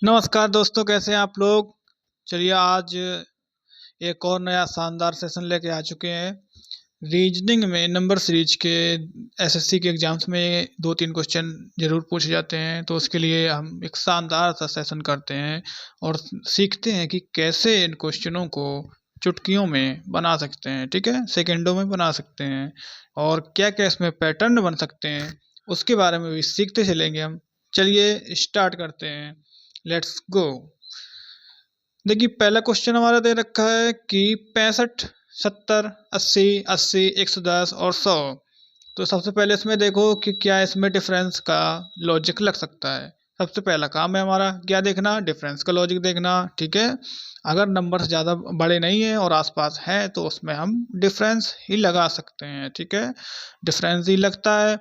नमस्कार दोस्तों, कैसे हैं आप लोग। चलिए आज एक और नया शानदार सेशन लेके आ चुके हैं। रीजनिंग में नंबर सीरीज के एसएससी के एग्जाम्स में 2-3 क्वेश्चन जरूर पूछे जाते हैं, तो उसके लिए हम एक शानदार सा सेशन करते हैं और सीखते हैं कि कैसे इन क्वेश्चनों को चुटकियों में बना सकते हैं। ठीक है, सेकेंडों में बना सकते हैं और क्या क्या इसमें पैटर्न बन सकते हैं, उसके बारे में भी सीखते चलेंगे हम। चलिए स्टार्ट करते हैं, लेट्स गो। देखिए पहला क्वेश्चन हमारा दे रखा है कि 65, 70, 80, 80, 110 और 100। तो सबसे पहले इसमें देखो कि क्या इसमें डिफरेंस का लॉजिक लग सकता है। सबसे पहला काम है हमारा क्या देखना, डिफरेंस का लॉजिक देखना। ठीक है, अगर नंबर ज़्यादा बड़े नहीं है और आसपास है तो उसमें हम डिफरेंस ही लगा सकते हैं। ठीक है, डिफरेंस ही लगता है।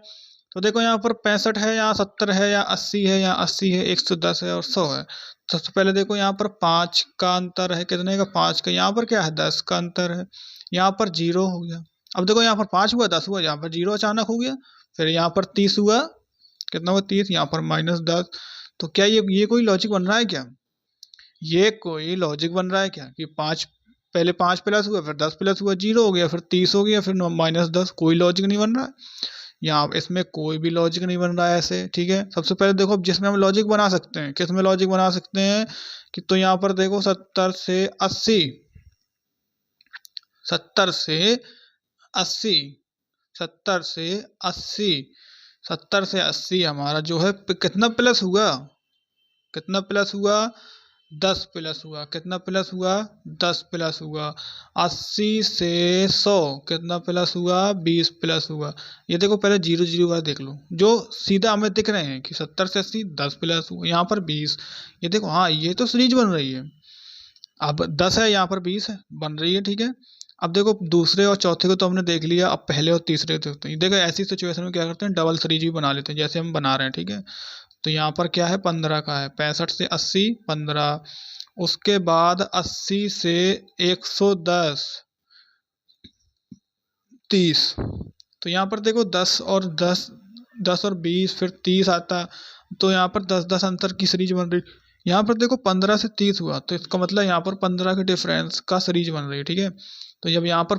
तो देखो यहाँ पर 65 है, यहाँ 70 है, या 80 है, या 80 है, 110 है और 100 है। सबसे पहले देखो यहाँ पर 5 का अंतर है, कितने का, 5 का। यहाँ पर क्या है, 10 का अंतर है। यहाँ पर 0 हो गया। अब देखो यहाँ पर 5 हुआ, 10 हुआ, यहाँ पर 0 अचानक हो गया। फिर यहाँ पर 30 हुआ, कितना हुआ, 30, यहाँ पर -10। तो क्या ये कोई लॉजिक बन रहा है क्या? ये कोई लॉजिक बन रहा है क्या कि 5, पहले 5 प्लस हुआ, फिर 10 प्लस हुआ, 0 हो गया, फिर 30 हो गया, फिर -10? कोई लॉजिक नहीं बन रहा है यहाँ, इसमें कोई भी लॉजिक नहीं बन रहा है ऐसे। ठीक है, सबसे पहले देखो जिसमें हम लॉजिक बना सकते हैं, किस में लॉजिक बना सकते हैं कि, तो यहाँ पर देखो 70 से 80, 70 से 80, 70 से 80, 70 से 80 हमारा जो है कितना प्लस हुआ, कितना प्लस हुआ, 10 प्लस हुआ। कितना प्लस हुआ, 10 प्लस हुआ। 80 से 100 कितना प्लस हुआ, 20 प्लस हुआ। ये देखो पहले 0 0 वाला देख लो, जो सीधा हमें दिख रहे हैं कि 70 से 80, 10 प्लस हुआ, यहाँ पर 20। ये देखो, हाँ ये तो सीरीज बन रही है। अब 10 है, यहाँ पर 20 है, बन रही है। ठीक है, अब देखो दूसरे और चौथे को तो हमने देख लिया, अब पहले और तीसरे को देखते हैं। देखो ऐसी सिचुएशन में क्या करते हैं, डबल सीरीज भी बना लेते हैं, जैसे हम बना रहे हैं। ठीक है, तो यहाँ पर क्या है, 15 का है, 65 से 80, 15। उसके बाद 80 से 110, 30। तो यहाँ पर देखो 10 और 10, 10 और 20, फिर 30 आता। तो यहाँ पर 10-10 अंतर की सीरीज बन रही। यहाँ पर देखो 15 से 30 हुआ, तो इसका मतलब यहाँ पर 15 के डिफरेंस का सीरीज बन रही है। ठीक है, तो जब यहाँ पर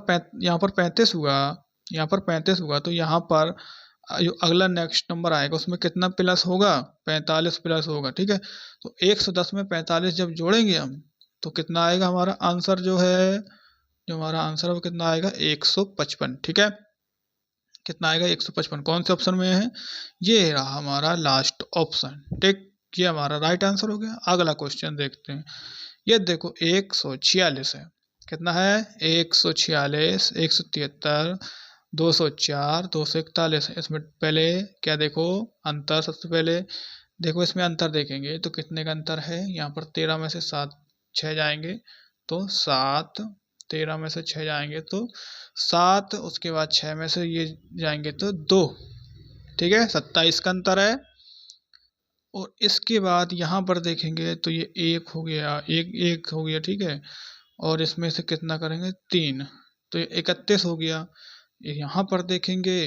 35 हुआ, यहाँ पर 35 हुआ, तो यहाँ पर जो अगला नेक्स्ट नंबर आएगा उसमें कितना प्लस होगा, 45 प्लस होगा। ठीक है, तो 110 में 45 जब जोड़ेंगे हम, तो कितना आएगा हमारा आंसर, जो है जो हमारा आंसर है वो कितना आएगा, 155। ठीक है, कितना आएगा, 155। कौन से ऑप्शन में है, ये रहा हमारा लास्ट ऑप्शन। ठीक, ये हमारा राइट आंसर हो गया। अगला क्वेश्चन देखते हैं। ये देखो 146 है, कितना है, 146, 173, 204, 241 है। इसमें पहले क्या देखो, अंतर सबसे पहले देखो, इसमें अंतर देखेंगे तो कितने का अंतर है। यहाँ पर 13 में से 7, 6 जाएंगे तो 7, 13 में से 6 जाएंगे तो 7, उसके बाद 6 में से ये जाएंगे तो 2। ठीक है, 27 का अंतर है। और इसके बाद यहाँ पर देखेंगे तो ये 1 हो गया, एक हो गया। ठीक है, और इसमें से कितना करेंगे, 3, तो ये 31 हो गया। यहाँ पर देखेंगे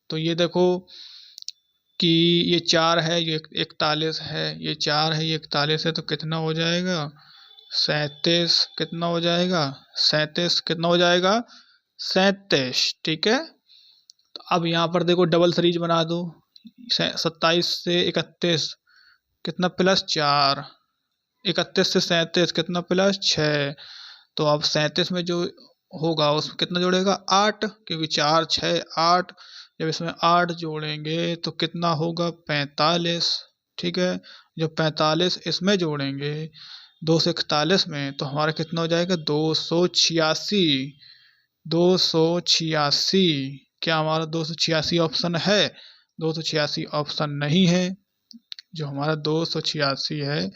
तो ये देखो कि ये 4 है, ये 41 है, ये 4 है, ये 41 है, तो कितना हो जाएगा, 37। कितना हो जाएगा, 37। कितना हो जाएगा, 37। ठीक है, तो अब यहाँ पर देखो डबल सीरीज बना दो, 27 से 31 कितना, +4। 31 से 37 कितना, +6। तो अब 37 में जो होगा उसमें कितना जोड़ेगा, 8, क्योंकि 4, 6, 8। जब इसमें 8 जोड़ेंगे तो कितना होगा, 45। ठीक है, जब 45 इसमें जोड़ेंगे 2 से 41 में, तो हमारा कितना हो जाएगा, 286। 286, क्या हमारा 286 ऑप्शन है, 286 ऑप्शन नहीं है। जो हमारा 286 है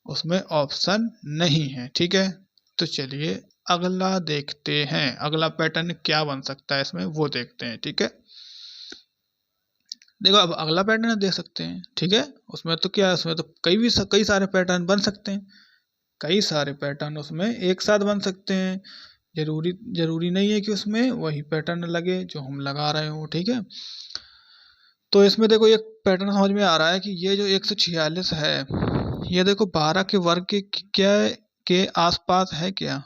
उसमें ऑप्शन नहीं है। ठीक है, तो चलिए अगला देखते हैं, अगला पैटर्न क्या बन सकता है इसमें, वो देखते हैं। ठीक है, देखो अब अगला पैटर्न देख सकते हैं। ठीक है, उसमें तो क्या है, उसमें तो कई सारे पैटर्न बन सकते हैं, कई सारे पैटर्न उसमें एक साथ बन सकते हैं। जरूरी नहीं है कि उसमें वही पैटर्न लगे जो हम लगा रहे हो। ठीक है, तो इसमें देखो एक पैटर्न समझ में आ रहा है कि ये जो 146 है, ये देखो 12 के वर्ग के क्या के आसपास है क्या?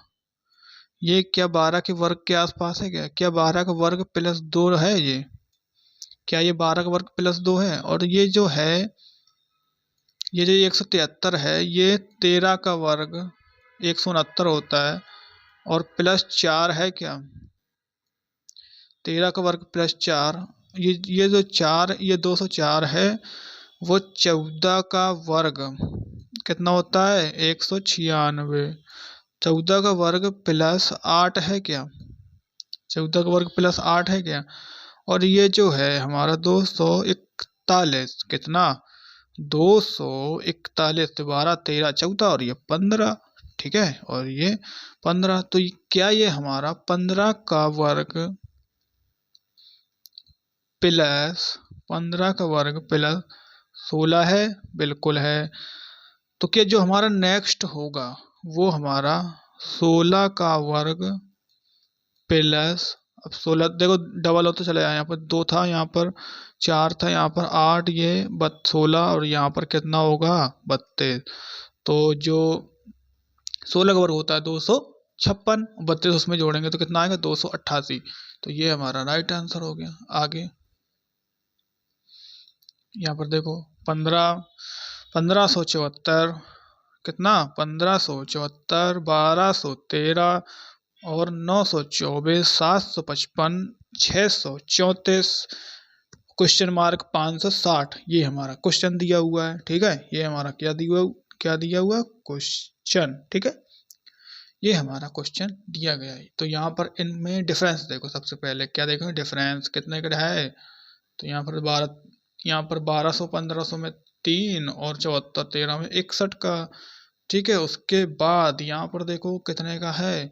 ये क्या 12 के वर्ग के आसपास है क्या? क्या 12 का वर्ग प्लस 2 है ये? क्या ये 12 का वर्ग प्लस 2 है? और ये जो है, ये जो 173 है, ये 13 का वर्ग 169 होता है और प्लस 4 है क्या? 13 का वर्ग प्लस 4, ये जो 4, ये 204 है, वो 14 का वर्ग कितना होता है? 196। 14 का वर्ग प्लस 8 है क्या? 14 का वर्ग प्लस 8 है क्या? और ये जो है हमारा 241, कितना? 241, 12, 13, 14 और ये 15, ठीक है। और ये 15, तो क्या ये हमारा 15 का वर्ग प्लस 15 का वर्ग प्लस 16 है? बिल्कुल है। तो क्या जो हमारा नेक्स्ट होगा वो हमारा 16 का वर्ग प्लस, अब 16 देखो डबल हो तो चलेगा, यहाँ पर 2 था, यहाँ पर 4 था, यहाँ पर 8, ये 16 और यहाँ पर कितना होगा? 32। तो जो 16 का वर्ग होता है 256, 32 उसमें जोड़ेंगे तो कितना आएगा? 288। तो ये हमारा राइट आंसर हो गया। आगे यहाँ पर देखो 1574, कितना? 1574, 1213 और 924, 755, 634, क्वेश्चन मार्क 560, ये हमारा क्वेश्चन दिया हुआ है, ठीक है। ये हमारा क्या दिया हुआ क्वेश्चन, ठीक है। ये हमारा क्वेश्चन दिया गया है। तो यहाँ पर इनमें डिफरेंस देखो, सबसे पहले क्या देखो डिफरेंस कितने का है। तो यहाँ पर 1200 1500 में 3 और 74 13 में 61 का, ठीक है। उसके बाद यहाँ पर देखो कितने का है,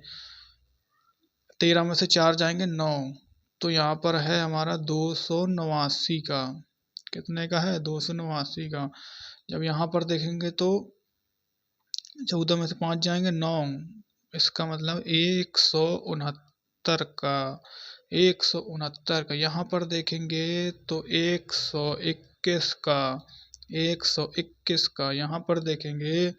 13 में से 4 जाएंगे 9, तो यहाँ पर है हमारा 289 का, कितने का है? 289 का। जब यहाँ पर देखेंगे तो 14 में से 5 जाएंगे 9, इसका मतलब 169 का, 169 का। यहाँ पर देखेंगे तो 121 का, 121 का। यहाँ पर देखेंगे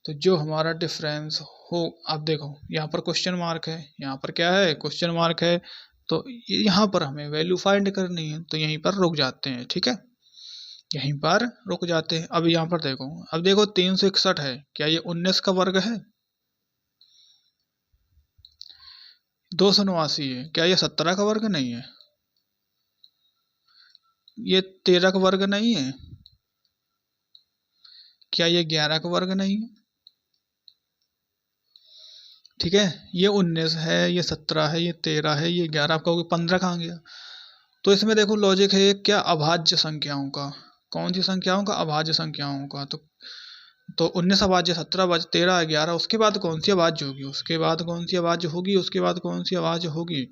तो जो हमारा डिफरेंस हो, अब देखो यहाँ पर क्वेश्चन मार्क है, यहाँ पर क्या है? क्वेश्चन मार्क है। तो यहाँ पर हमें वैल्यू फाइंड करनी है, तो यहीं पर रुक जाते हैं, ठीक है, यहीं पर रुक जाते हैं। अब यहाँ पर देखो, अब देखो 361 है, क्या ये 19 का वर्ग है? 289 है, क्या ये 17 का वर्ग नहीं है? ये 13 का वर्ग नहीं है? क्या ये 11 का वर्ग नहीं है? ठीक है, ये 19 है, ये 17 है, ये 13 है, ये 11, आपका 15 कहाँ गया? तो इसमें देखो लॉजिक है क्या? अभाज्य संख्याओं का। कौन सी संख्याओं का? अभाज्य संख्याओं का। तो 19 अभाज्य, 17 अभाज्य, 13, 11, उसके बाद कौन सी अभाज्य होगी? उसके बाद कौन सी अभाज्य होगी? उसके बाद कौन सी अभाज्य होगी?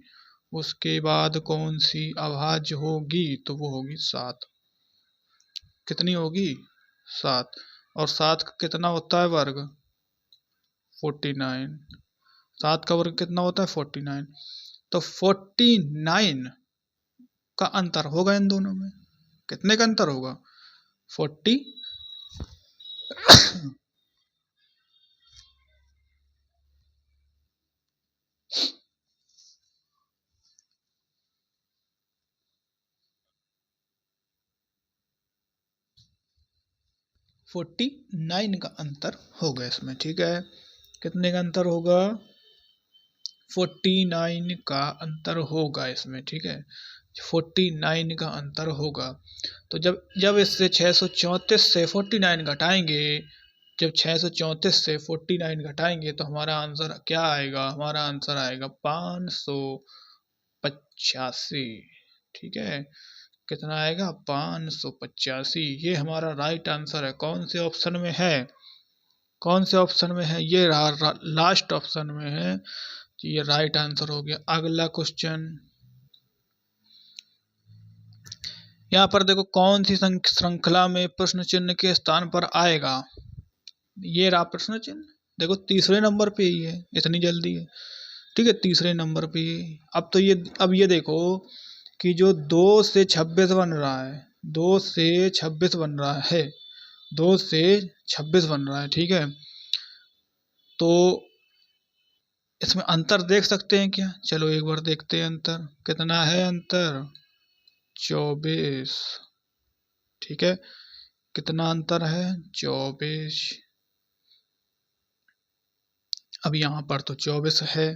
उसके बाद कौन सी अभाज्य होगी? तो वो होगी 7। कितनी होगी? 7। और 7 का कितना होता है वर्ग? 49। 7 का वर्ग कितना होता है? 49। तो 49 का अंतर होगा इन दोनों में। कितने का अंतर होगा? 40 49 का अंतर होगा इसमें, ठीक है। कितने का अंतर होगा? 49 का अंतर होगा इसमें, ठीक है। 49 का अंतर होगा। तो जब जब इससे 634 से 49 घटाएंगे, जब 634 से 49 घटाएंगे तो हमारा आंसर क्या आएगा? हमारा आंसर आएगा 585, ठीक है। कितना आएगा? 585। ये हमारा राइट आंसर है। कौन से ऑप्शन में है? कौन से ऑप्शन में है? ये लास्ट ऑप्शन में है। ये राइट आंसर हो गया। अगला क्वेश्चन, यहाँ पर देखो कौन सी श्रृंखला में प्रश्न चिन्ह के स्थान पर आएगा? ये रहा प्रश्न चिन्ह, देखो तीसरे नंबर पे ही है, इतनी जल्दी है, ठीक है, तीसरे नंबर पे ही। अब ये देखो कि जो 2 से 26 बन रहा है, 2 से 26 बन रहा है, 2 से 26 बन रहा है, ठीक है। तो इसमें अंतर देख सकते हैं क्या? चलो एक बार देखते हैं अंतर कितना है। अंतर 24, ठीक है। कितना अंतर है? 24। अब यहाँ पर तो 24 है,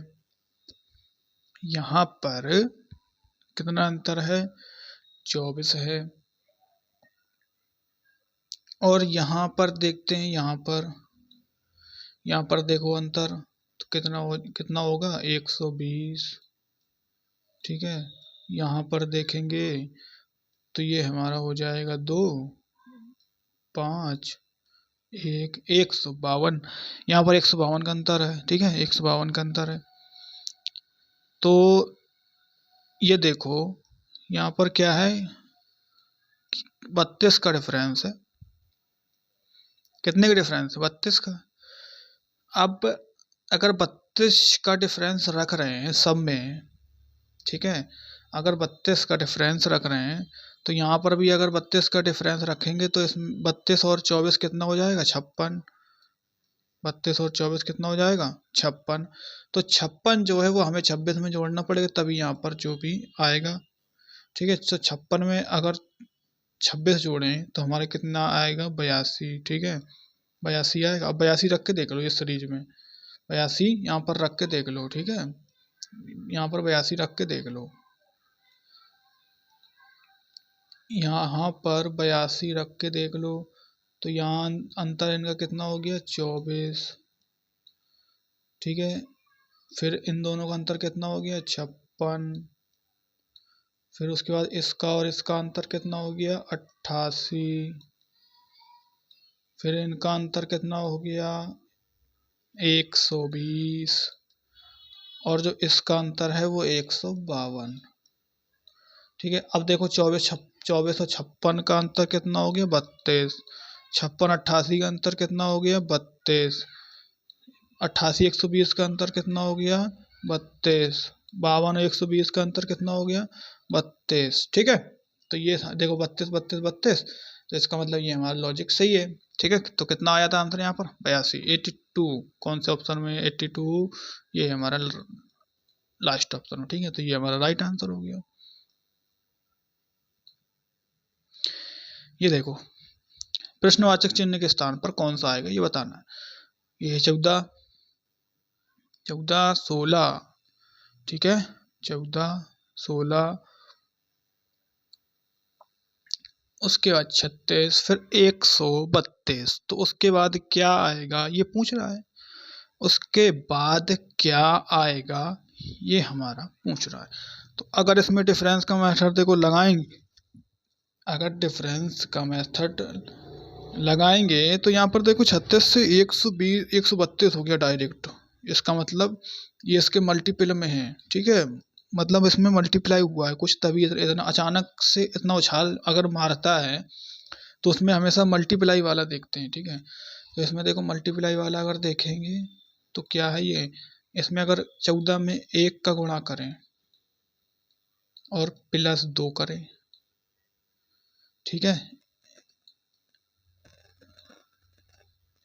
यहाँ पर कितना अंतर है? 24 है। और यहाँ पर देखते हैं, यहाँ पर देखो अंतर तो कितना होगा? 120, ठीक है। यहाँ पर देखेंगे तो ये हमारा हो जाएगा 2, 5, 152। यहाँ पर 152 का अंतर है, ठीक है, 152 का अंतर है। तो ये देखो यहाँ पर क्या है? 32 का डिफरेंस है। कितने का डिफरेंस है? 32 का। अब अगर 32 का डिफरेंस रख रहे हैं सब में, ठीक है, अगर 32 का डिफरेंस रख रहे हैं तो यहाँ पर भी अगर 32 का डिफरेंस रखेंगे तो इसमें 32 और 24 कितना हो जाएगा? 56। 32 और 24 कितना हो जाएगा? 56। तो 56 जो है वो हमें 26 में जोड़ना पड़ेगा, तभी यहाँ पर जो भी आएगा, ठीक है। तो 56 में अगर 26 जोड़ें तो हमारे कितना आएगा? 82, ठीक है, 82 आएगा। अब 82 रख के देख लो इस सीरीज में, 82 यहाँ पर रख के देख लो, ठीक है, यहाँ पर 82 रख के देख लो। यहाँ पर 82 रख के देख लो तो यहाँ अंतर इनका कितना हो गया? 24, ठीक है। फिर इन दोनों का अंतर कितना हो गया? 56। फिर उसके बाद इसका और इसका अंतर कितना हो गया? 88। फिर इनका अंतर कितना हो गया? 120। और जो इसका अंतर है वो 152, ठीक है। अब देखो 24 और 56 का अंतर कितना हो गया? 32। 56 88 का अंतर कितना हो गया? 32। 88 120 का अंतर कितना हो गया? 32। 52 120 का अंतर कितना हो गया? 32, ठीक है। तो ये देखो 32 32 32, तो इसका मतलब ये हमारा लॉजिक सही है, ठीक है। तो कितना आया था आंसर यहाँ पर? 82, 82। कौन से ऑप्शन में? 82, ये हमारा लास्ट ऑप्शन है, ठीक है। तो ये हमारा राइट आंसर हो गया। ये देखो प्रश्नवाचक चिन्ह के स्थान पर कौन सा आएगा ये बताना है। ये 14, 14, 16, ठीक है, 14, 16, उसके बाद 36, फिर 132। तो उसके बाद क्या आएगा ये पूछ रहा है। उसके बाद क्या आएगा ये हमारा पूछ रहा है। तो अगर इसमें डिफरेंस का मेथड देखो लगाएंगे, अगर डिफरेंस का मेथड लगाएंगे तो यहाँ पर देखो 36 से 120 132 हो गया डायरेक्ट। इसका मतलब ये इसके मल्टीपल में है, ठीक है, मतलब इसमें मल्टीप्लाई हुआ है कुछ, तभी इतना अचानक से इतना उछाल अगर मारता है तो उसमें हमेशा मल्टीप्लाई वाला देखते हैं, ठीक है। तो इसमें देखो मल्टीप्लाई वाला अगर देखेंगे तो क्या है ये, इसमें अगर 14 में 1 का गुणा करें और प्लस 2 करें, ठीक है,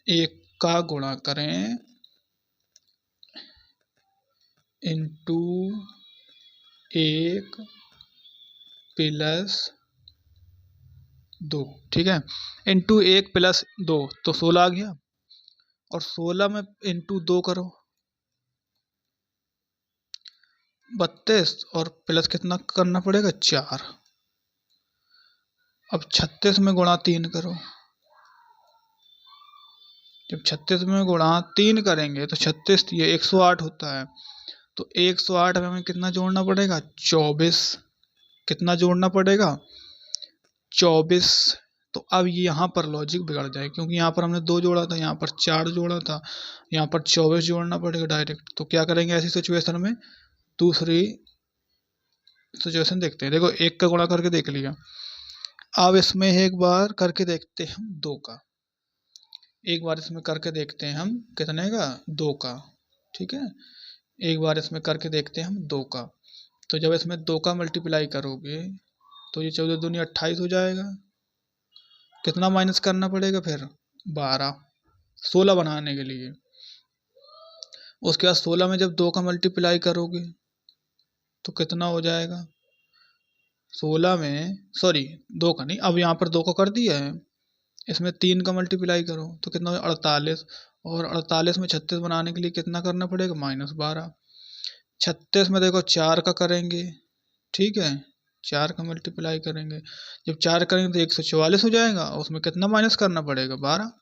1 का गुणा करें इंटू 1 प्लस 2, ठीक है, इंटू 1 प्लस 2 तो 16 आ गया। और 16 में इंटू 2 करो 32, और प्लस कितना करना पड़ेगा? 4। अब 36 में गुणा 3 करो, जब 36 में गुणा 3 करेंगे तो 36 ये 108 होता है। तो 108 में हमें कितना जोड़ना पड़ेगा? 24। कितना जोड़ना पड़ेगा? 24। तो अब यहाँ पर लॉजिक बिगड़ जाए, क्योंकि यहाँ पर हमने 2 जोड़ा था, यहाँ पर 4 जोड़ा था, यहाँ पर 24 जोड़ना पड़ेगा डायरेक्ट। तो क्या करेंगे ऐसी सिचुएशन में? दूसरी सिचुएशन देखते हैं। देखो 1 का गुणा करके देख लिया, अब इसमें एक बार करके देखते हैं हम 2 का। एक बार इसमें करके देखते हैं हम कितने का? 2 का, ठीक है। एक बार इसमें करके देखते हैं हम 2 का। तो जब इसमें 2 का मल्टीप्लाई करोगे तो ये 14 दूनी 28 हो जाएगा, कितना माइनस करना पड़ेगा फिर 12, 16 बनाने के लिए। उसके बाद 16 में जब 2 का मल्टीप्लाई करोगे तो कितना हो जाएगा, 16 में सॉरी 2 का नहीं, अब यहाँ पर 2 को कर दिया है, इसमें 3 का मल्टीप्लाई करो तो कितना हो 48, और 48 में 36 बनाने के लिए कितना करना पड़ेगा -12। 36 में देखो 4 का करेंगे, ठीक है, 4 का मल्टीप्लाई करेंगे, जब 4 करेंगे तो 144 हो जाएगा, और उसमें कितना माइनस करना पड़ेगा 12,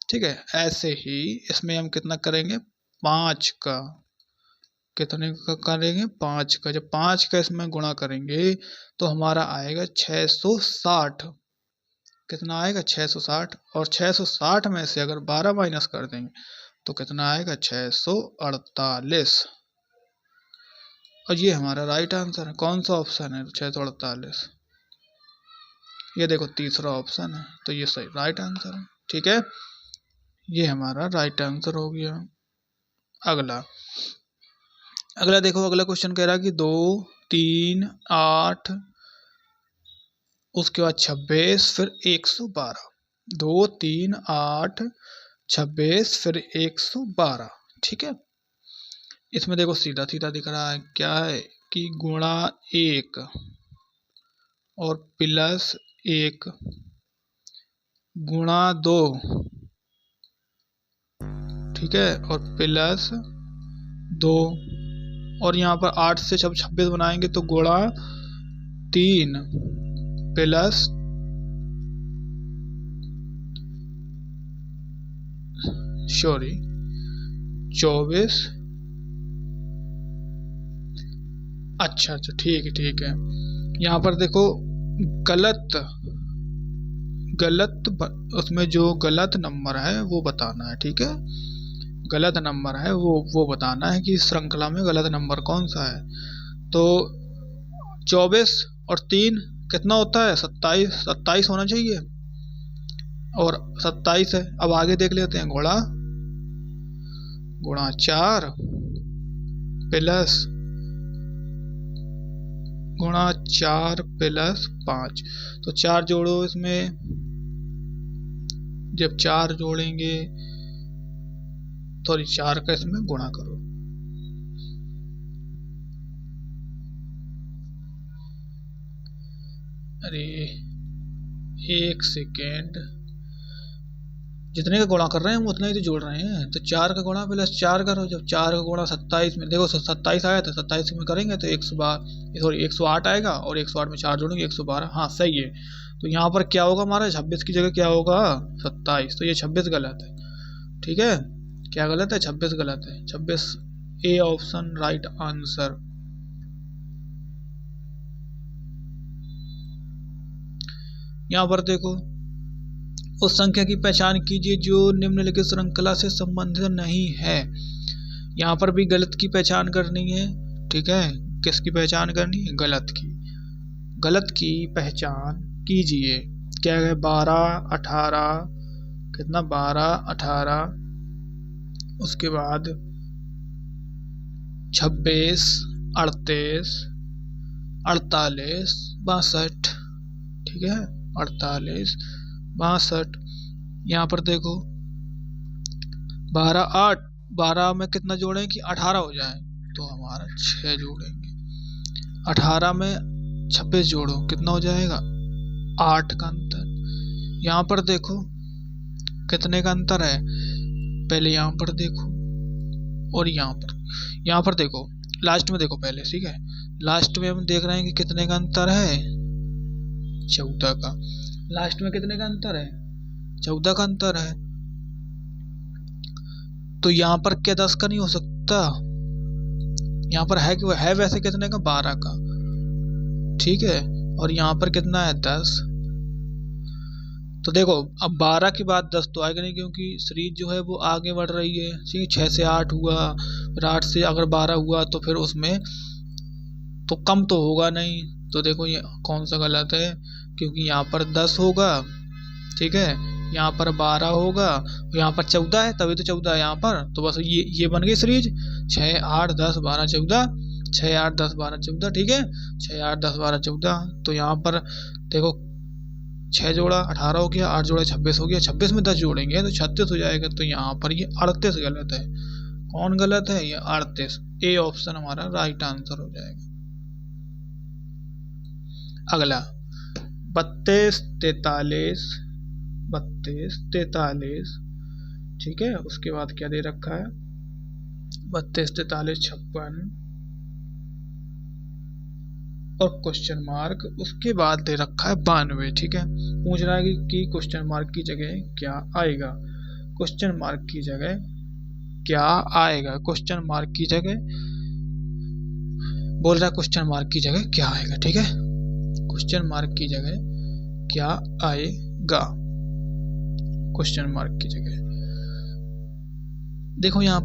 ठीक है। ऐसे ही इसमें हम कितना करेंगे 5 का, कितने का करेंगे 5 का, जब 5 का इसमें गुणा करेंगे तो हमारा आएगा 660, कितना आएगा 660, और 660 में से अगर 12 माइनस कर देंगे तो कितना आएगा 648, और ये हमारा राइट आंसर है। कौन सा ऑप्शन है 648, ये देखो तीसरा ऑप्शन है, तो ये सही राइट आंसर है, ठीक है, ये हमारा राइट आंसर हो गया। अगला देखो, अगला क्वेश्चन कह रहा है कि 2, 3, 8, उसके बाद 26 फिर 112, 2, 3, 8, 26 फिर 112, ठीक है। इसमें देखो सीधा सीधा दिख रहा है, क्या है कि गुणा 1 और प्लस 1 गुणा 2, ठीक है, और प्लस 2, और यहाँ पर 8 से जब 26 बनाएंगे तो गुणा 3 प्लस 24, अच्छा ठीक है। यहाँ पर देखो गलत उसमें जो गलत नंबर है वो बताना है, ठीक है, गलत नंबर है वो बताना है कि श्रृंखला में गलत नंबर कौन सा है। तो 24 और 3 कितना होता है 27 होना चाहिए, और 27 है। अब आगे देख लेते हैं, गुणा 4 प्लस गुणा 4 प्लस 5, तो 4 जोड़ो, इसमें जब 4 जोड़ेंगे सॉरी 4 का इसमें गुणा करो, अरे एक सेकेंड, जितने का गुणा कर रहे हैं हम उतना ही तो जोड़ रहे हैं। तो 4 का गुणा प्लस 4 करो, जब 4 का गुणा 27 में देखो 27 आया था, 27 में करेंगे तो 108 आएगा, और 108 में 4 जोड़ेंगे 112, हाँ सही है। तो यहाँ पर क्या होगा हमारा 26 की जगह क्या होगा 27, तो ये 26 गलत है, ठीक है, क्या गलत है 26 गलत है, 26 ए ऑप्शन राइट आंसर। यहाँ पर देखो, उस संख्या की पहचान कीजिए जो निम्नलिखित श्रृंखला से संबंधित नहीं है। यहाँ पर भी गलत की पहचान करनी है, ठीक है, किसकी पहचान करनी है गलत की पहचान कीजिए। क्या है 12, 18, कितना 12, 18, उसके बाद 26, 38, 48, 62, ठीक है, 48, 62। यहाँ पर देखो 12, 8, 12 में कितना जोड़ें कि 18 हो जाए, तो हमारा 6 जोड़ेंगे, 18 में 26 जोड़ो कितना हो जाएगा 8 का अंतर। यहाँ पर देखो कितने का अंतर है, पहले यहाँ पर देखो और यहाँ पर देखो, लास्ट में देखो पहले, ठीक है, लास्ट में हम देख रहे हैं कि कितने का अंतर है 14 का, लास्ट में कितने का अंतर है 14 का अंतर है। तो यहाँ पर क्या 10 का नहीं हो सकता, यहाँ पर है कि है वैसे कितने का 12 का, ठीक है, और यहाँ पर कितना है 10। तो देखो अब 12 के बाद 10 तो आएगा नहीं, क्योंकि सीरीज जो है वो आगे बढ़ रही है, ठीक है, 6 से 8 हुआ, फिर 8 से अगर 12 हुआ तो फिर उसमें तो कम तो होगा नहीं। तो देखो ये कौन सा गलत है, क्योंकि यहाँ पर 10 होगा, ठीक है, यहाँ पर 12 होगा, यहाँ पर 14 है, तभी तो 14 है यहाँ पर। तो बस ये बन गई सीरीज 6, 8, 10, 12, 14, 6, 8, 10, 12, 14, ठीक है, 6, 8, 10, 12, 14। तो यहाँ पर देखो 6 जोड़ा 18 हो गया, 8 जोड़ा 26 हो गया, 26 में 10 जोड़ेंगे तो 36 हो जाएगा। तो यहाँ पर ये 38 गलत है। कौन गलत है? ये 38। ए ऑप्शन हमारा राइट आंसर हो जाएगा। अगला 32 43 32 43, ठीक है। उसके बाद क्या दे रखा है? 32 43 56 और क्वेश्चन मार्क। उसके बाद दे रखा है 92, ठीक है। पूछ रहा है कि क्वेश्चन मार्क की जगह क्या आएगा? क्वेश्चन मार्क की जगह क्या आएगा? क्वेश्चन मार्क की जगह बोल रहा है क्वेश्चन मार्क की जगह क्या आएगा, ठीक है। क्वेश्चन मार्क की जगह क्या आएगा? क्वेश्चन मार्क की जगह देखो यहाँ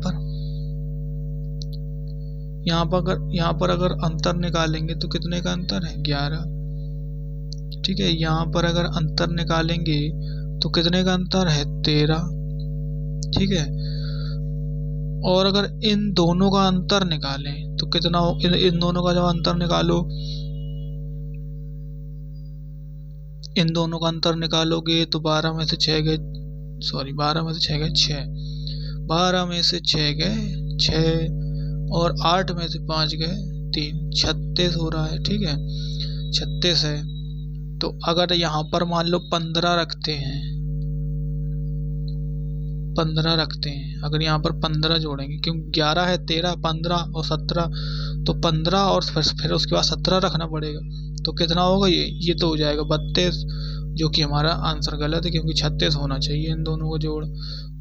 पर अगर अंतर निकालेंगे तो कितने का अंतर है? 11, ठीक है। यहाँ पर अगर अंतर निकालेंगे तो कितने का अंतर है? 13, ठीक है। और अगर इन दोनों का अंतर निकालें तो कितना हो? इन दोनों का जब अंतर निकालो, इन दोनों का अंतर निकालोगे तो 12 में से 6 गए, सॉरी 12 में से 6 गए 6, 12 में से 6 गए 6 और 8 में से 5 गए 3, 36 हो रहा है, ठीक है। 36 है। तो अगर यहाँ पर मान लो 15 रखते हैं, 15 रखते हैं, अगर यहाँ पर 15 जोड़ेंगे, क्योंकि 11 है, 13 15 और 17, तो 15 और फिर उसके बाद 17 रखना पड़ेगा। तो कितना होगा? ये तो हो जाएगा 32, जो कि हमारा आंसर गलत है, क्योंकि 36 होना चाहिए इन दोनों को जोड़।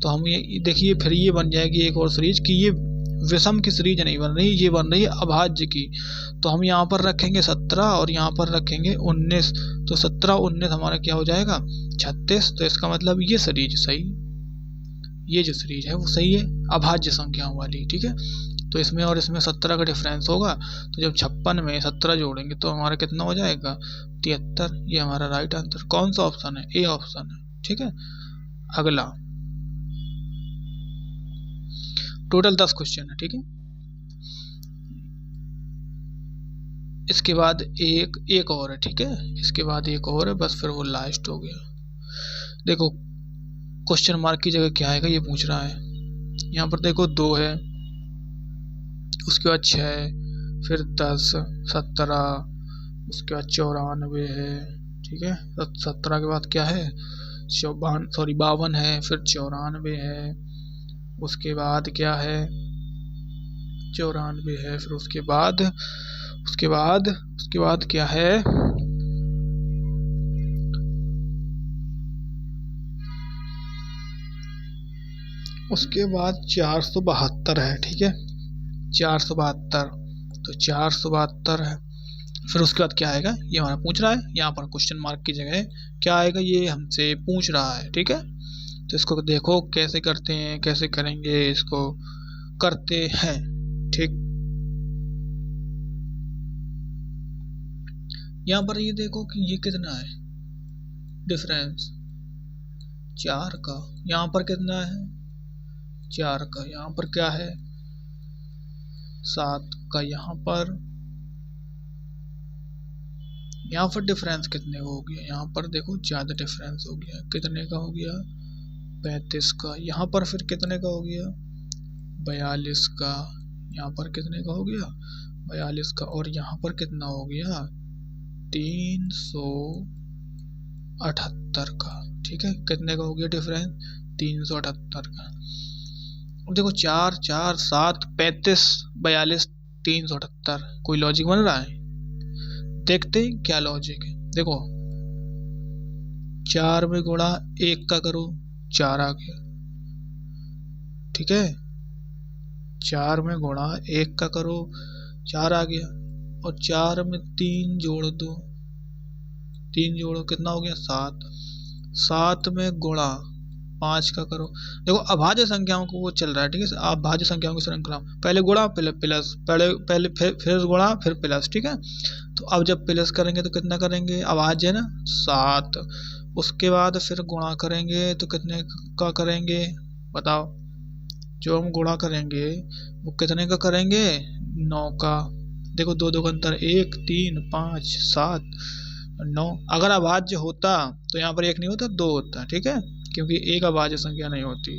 तो हम ये देखिए, फिर ये बन जाएगी एक और सीरीज कि ये विषम की सीरीज नहीं बन रही, ये बन रही है अभाज्य की। तो हम यहाँ पर रखेंगे 17 और यहाँ पर रखेंगे 19, तो 17 19 हमारा क्या हो जाएगा? 36। तो इसका मतलब ये सीरीज सही, ये जो सीरीज है वो सही है, अभाज्य संख्याओं वाली, ठीक है। तो इसमें और इसमें 17 का डिफरेंस होगा, तो जब 56 में 17 जोड़ेंगे तो हमारा कितना हो जाएगा? 73। ये हमारा राइट आंसर कौन सा ऑप्शन है? ए ऑप्शन है, ठीक है। अगला टोटल 10 क्वेश्चन है, ठीक है। इसके बाद एक और है, ठीक है। इसके बाद एक और है, बस फिर वो लास्ट हो गया। देखो क्वेश्चन मार्क की जगह क्या आएगा ये पूछ रहा है। यहाँ पर देखो 2 है, उसके बाद 6, फिर 10 17, उसके बाद 94 है, ठीक है। 17 के बाद क्या है? 52 है, फिर 94 है, उसके बाद क्या है? 94 है, फिर उसके बाद क्या है? उसके बाद 472 है, ठीक है। 472, तो 472 है। फिर उसके बाद क्या आएगा ये हमारा पूछ रहा है। यहाँ पर क्वेश्चन मार्क की जगह क्या आएगा ये हमसे पूछ रहा है, ठीक है। तो इसको देखो कैसे करते हैं, कैसे करेंगे, इसको करते हैं, ठीक। यहाँ पर ये देखो कि ये कितना है डिफरेंस? 4 का। यहाँ पर कितना है? 4 का। यहाँ पर क्या है? 7 का। यहाँ पर डिफरेंस कितने हो गया? यहाँ पर देखो ज़्यादा डिफरेंस हो गया। कितने का हो गया? 35 का। यहाँ पर फिर कितने का हो गया? 42 का। यहाँ पर कितने का हो गया? 42 का। और यहाँ पर कितना हो गया? 378 का, ठीक है। कितने का हो गया डिफरेंस? 378 का। अब देखो 4 4 7 35 42 378, कोई लॉजिक बन रहा है? देखते हैं क्या लॉजिक है। देखो 4 में गुणा 1 का करो, 4 आ गया, ठीक है। 4 में गुणा 1 का करो, 4 आ गया। और 4 में 3 जोड़ दो, 3 जोड़ो, कितना हो गया? 7। 7 में गुणा 5 का करो। देखो अभाज्य संख्याओं को वो चल रहा है, ठीक है। अभाज्य संख्याओं की श्रृंखला, पहले गुणा प्लस, पहले फिर गुणा फिर प्लस, ठीक है। तो अब जब प्लस करेंगे तो कितना करेंगे? अभाज्य है ना, 7। उसके बाद फिर गुणा करेंगे तो कितने का करेंगे बताओ? जो हम गुणा करेंगे वो कितने का करेंगे? 9 का। देखो 2 2 का अंतर, 1 3 5 7, 9। अगर अभाज्य होता तो यहाँ पर 1 नहीं होता, 2 होता, ठीक है, क्योंकि एक अभाज्य संख्या नहीं होती।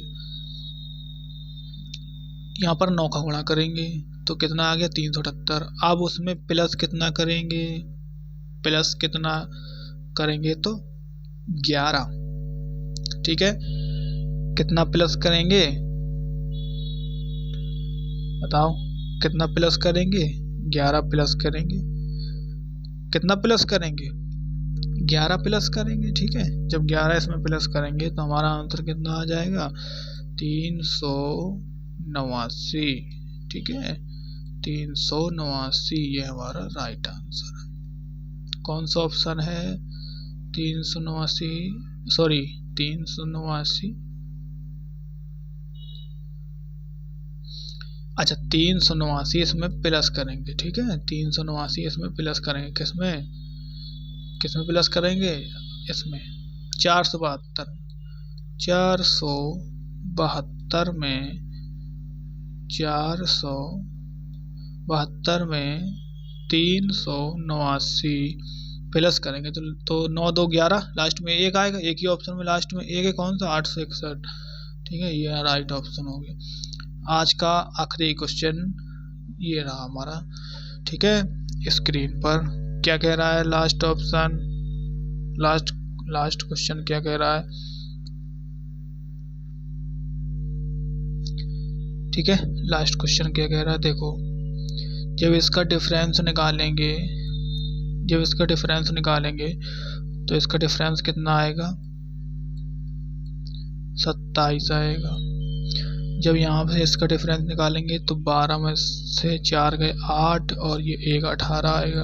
यहाँ पर 9 का गुणा करेंगे तो कितना आ गया, 378। अब उसमें प्लस कितना करेंगे, प्लस कितना करेंगे तो 11, ठीक है। कितना प्लस करेंगे बताओ, कितना प्लस करेंगे, 11 प्लस करेंगे। कितना प्लस करेंगे, 11 प्लस करेंगे, ठीक है। जब 11 इसमें प्लस करेंगे तो हमारा आंसर कितना आ जाएगा, 389, ठीक है, 389 ये हमारा राइट आंसर है। कौन सा ऑप्शन है, 389, सॉरी 389, अच्छा 389 इसमें प्लस करेंगे, ठीक है, 389 इसमें प्लस करेंगे, किसमें किसमें प्लस करेंगे, इसमें 472, 472 में 472 में 389 प्लस करेंगे तो 9 2 11, लास्ट में 1 आएगा, एक ही ऑप्शन में लास्ट में 1 है, कौन सा, 861, ठीक है, ये राइट ऑप्शन हो गया। आज का आखिरी क्वेश्चन ये रहा हमारा, ठीक है। स्क्रीन पर क्या कह रहा है, लास्ट ऑप्शन, लास्ट क्वेश्चन क्या कह रहा है, ठीक है। लास्ट क्वेश्चन क्या कह रहा है, देखो, जब इसका डिफरेंस निकालेंगे, जब इसका डिफरेंस निकालेंगे तो इसका डिफरेंस कितना आएगा, 27 आएगा। जब यहाँ से इसका डिफरेंस निकालेंगे तो 12 में से 4 गए 8 और ये 1 18 आएगा।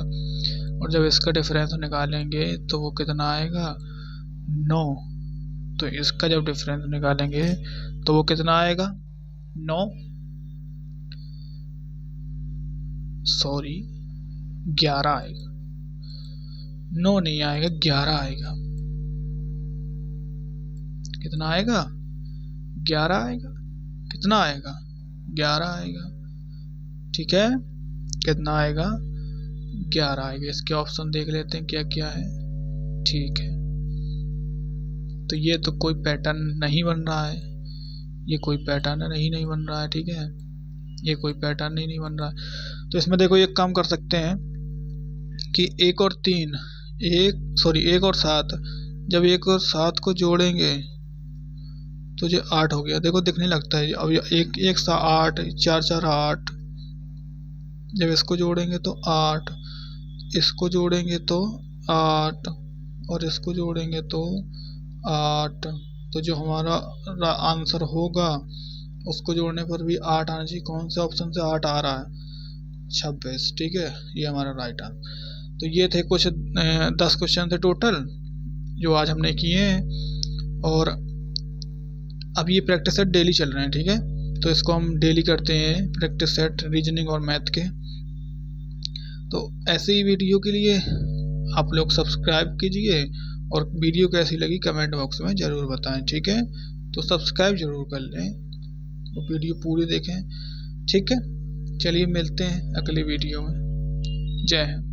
और जब इसका डिफरेंस निकालेंगे तो वो कितना आएगा, 9। तो इसका जब डिफरेंस निकालेंगे तो वो कितना आएगा, 9, सॉरी 11 आएगा, 9 नहीं आएगा, 11 आएगा। कितना आएगा, 11 आएगा। कितना आएगा, 11 आएगा, ठीक है। कितना आएगा, 11 आएगा। इसके ऑप्शन देख लेते हैं क्या क्या है, ठीक है। तो ये तो कोई पैटर्न नहीं बन रहा है, ये कोई पैटर्न नहीं बन रहा है, ठीक है, ये कोई पैटर्न ही नहीं बन रहा है। तो इसमें देखो एक काम कर सकते हैं कि 1 और 3, 1 और 7, जब 1 और 7 को जोड़ेंगे तो ये 8 हो गया, देखो दिखने लगता है। अब 1 1 सा 8, 4 4 8, जब इसको जोड़ेंगे तो 8, इसको जोड़ेंगे तो 8 और इसको जोड़ेंगे तो 8। तो जो हमारा आंसर होगा उसको जोड़ने पर भी 8 आना चाहिए। कौन से ऑप्शन से 8 आ रहा है, 26, ठीक है, ये हमारा राइट आंसर। तो ये थे कुछ 10 क्वेश्चन थे टोटल जो आज हमने किए हैं। और अब ये प्रैक्टिस सेट डेली चल रहे हैं, ठीक है, तो इसको हम डेली करते हैं, प्रैक्टिस सेट रीजनिंग और मैथ के। तो ऐसे ही वीडियो के लिए आप लोग सब्सक्राइब कीजिए और वीडियो कैसी लगी कमेंट बॉक्स में ज़रूर बताएं, ठीक है। तो सब्सक्राइब ज़रूर कर लें और वीडियो पूरी देखें, ठीक है। चलिए मिलते हैं अगली वीडियो में। जय हिंद।